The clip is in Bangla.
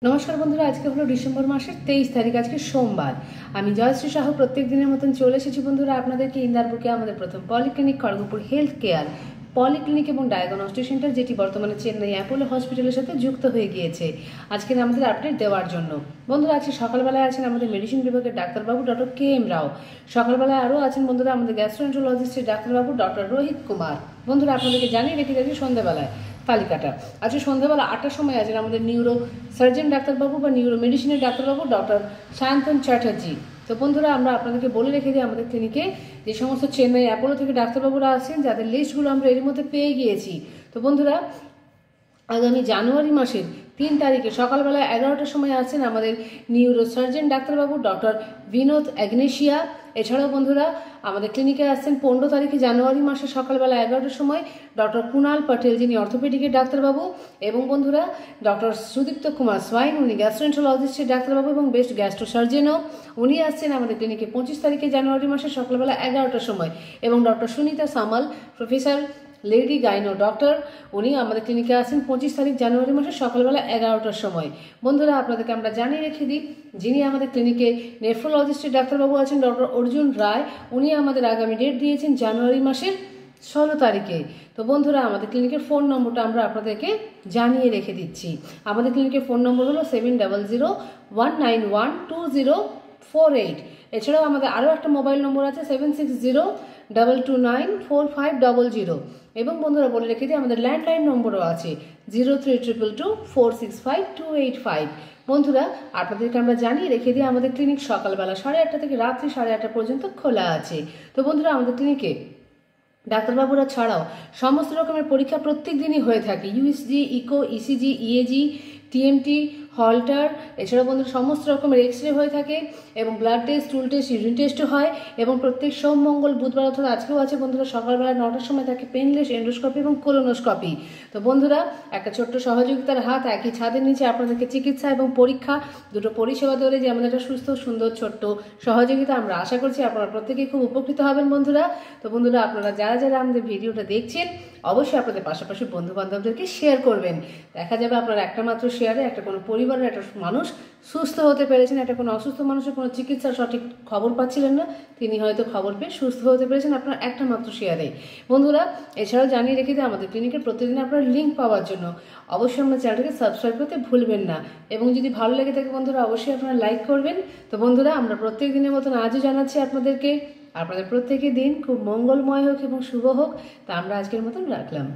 नमस्कार बंधुरा आज के हलो डिसेम्बर मासेर 23 तारीख आज के सोमवार आमी जयश्री साहू प्रत्येक दिनेर मतन चले एसेछि बंधुरा आपनादेरके इंदार बुके आमादेर प्रथम पलिक्लिनिक खड़गपुर हेल्थ केयर पलिक्लिनिक एबं डायगनस्टिक सेंटर जेटी बर्तमाने चेन्नई अपोलो हस्पिटालेर साथे जुक्त हये गियेछे आजकेर आमादेर आपडेट देওয়ার জন্য बंधुरा आज सकालबेलाय आছেন आमादेर मेडिसिन विभागेर डाक्तारबाबू डॉक्टर के एम राव सकालबेलाय आरो आছেন बंधुरा आमादेर ग्यास्ट्रोएंटरोलजिस्टेर डाक्तारबाबू डॉक्टर रोहित कुमार बंधुरा आपनादेरके जानिये रेखे जाচ্ছি সন্ধ্যাবেলায় तालिकाटा आज सन्ध्याबेला 8टार समय आছেন আমাদের নিউরো সার্জন ডাক্তারবাবু বা নিউরো মেডিসিনের ডাক্তারবাবু ডক্টর শান্তন চ্যাটার্জি। তো বন্ধুরা আমরা আপনাদেরকে বলে রেখে দিই আমাদের ক্লিনিকে যে সমস্ত চেন্নাই অ্যাপোলো থেকে ডাক্তারবাবুরা আসেন যাদের লিস্টগুলো আমরা এর মধ্যে পেয়ে গিয়েছি। তো বন্ধুরা আগামী জানুয়ারি মাসের 3 তারিখে সকালবেলা 11টার সময় আছেন আমাদের নিউরো সার্জন ডাক্তারবাবু ডক্টর বিনোদ অ্যাগনেশিয়া। এছাড়াও বন্ধুরা আমাদের ক্লিনিকে আসছেন 15 তারিখে জানুয়ারি মাসে সকালবেলা 11টার সময় ডক্টর কুনাল পটেল যিনি অর্থোপেডিকের ডাক্তারবাবু এবং বন্ধুরা ডক্টর সুদীপ্ত কুমার সোয়াইন উনি গ্যাস্ট্রোএন্টারোলজিস্টের ডাক্তারবাবু এবং বেস্ট গ্যাস্ট্রো সার্জনও উনি আসছেন আমাদের ক্লিনিকে 25 তারিখে জানুয়ারি মাসে সকালবেলা 11টার সময় এবং ডক্টর সুনিতা সামাল প্রফেসর लेडी गाइनो डॉक्टर उनी आमादेर क्लिनिके आছেন 25 तारीख জানুয়ারি মাসে সকালবেলা 11টার সময়। বন্ধুরা আপনাদেরকে আমরা জানিয়ে রেখে দিই যিনি আমাদের ক্লিনিকে নেফ্রোলজিস্টের ডাক্তারবাবু আছেন ডক্টর অর্জুন রায় উনি আমাদের আগামী ডেট দিয়েছেন জানুয়ারি মাসের 16 তারিখে। তো বন্ধুরা আমাদের ক্লিনিকের ফোন নম্বরটা আমরা আপনাদেরকে জানিয়ে রেখে দিচ্ছি। আমাদের ক্লিনিকের ফোন নম্বর হলো 7001912048। এছাড়াও আমাদের আরও একটা মোবাইল নম্বর আছে 7602294500 এবং বন্ধুরা বলে রেখে দিই আমাদের ল্যান্ডলাইন নম্বরও আছে 03222465 বন্ধুরা আপনাদেরকে আমরা জানিয়ে রেখে দিই আমাদের ক্লিনিক সকালবেলা 8:30 থেকে রাত্রি 8:30 পর্যন্ত খোলা আছে। তো বন্ধুরা আমাদের ক্লিনিকে ডাক্তারবাবুরা ছাড়াও সমস্ত রকমের পরীক্ষা প্রত্যেক দিনই হয়ে থাকে USG echo ECG EEG TMT Holter এছাড়াও বন্ধুরা সমস্ত রকমের এক্সরে হয়ে থাকে এবং blood test stool test urine টেস্টও হয় এবং প্রত্যেক সোম মঙ্গল বুধবার অর্থাৎ আজকেও আছে বন্ধুরা সকালবেলা 9টার সময় থাকে পেনলেস এন্ডোস্কোপি এবং কোলোনোস্কোপি। তো বন্ধুরা একটা ছোট্ট সহযোগিতার হাত একই ছাদের নিচে আপনাদেরকে চিকিৎসা এবং পরীক্ষা দুটো পরিষেবা ধরে যে আমাদের একটা সুস্থ সুন্দর ছোট্ট সহযোগিতা আমরা আশা করছি আপনারা প্রত্যেকেই খুব উপকৃত হবেন বন্ধুরা। তো বন্ধুরা আপনারা যারা যারা আমাদের ভিডিওটা দেখছেন অবশ্যই আপনাদের পাশাপাশি বন্ধু বান্ধবদেরকে শেয়ার করবেন। দেখা যাবে আপনার একটা মাত্র শেয়ারে একটা কোনো পরিবারের একটা মানুষ সুস্থ হতে পেরেছেন একটা কোনো অসুস্থ মানুষের কোনো চিকিৎসার সঠিক খবর পাচ্ছিলেন না তিনি হয়তো খবর পেয়ে সুস্থ হতে পেরেছেন আপনার একটা মাত্র শেয়ারে। বন্ধুরা এছাড়াও জানিয়ে রেখে দিই আমাদের ক্লিনিকের প্রতিদিন আপনার লিঙ্ক পাওয়ার জন্য অবশ্যই আমরা চ্যানেলটাকে সাবস্ক্রাইব করতে ভুলবেন না এবং যদি ভালো লেগে থাকে বন্ধুরা অবশ্যই আপনারা লাইক করবেন। তো বন্ধুরা আমরা প্রত্যেক দিনের মতন আজও জানাচ্ছি আপনাদেরকে আপনাদের প্রত্যেকের দিন খুব মঙ্গলময় হোক এবং শুভ হোক। তা আমরা আজকের মতন রাখলাম।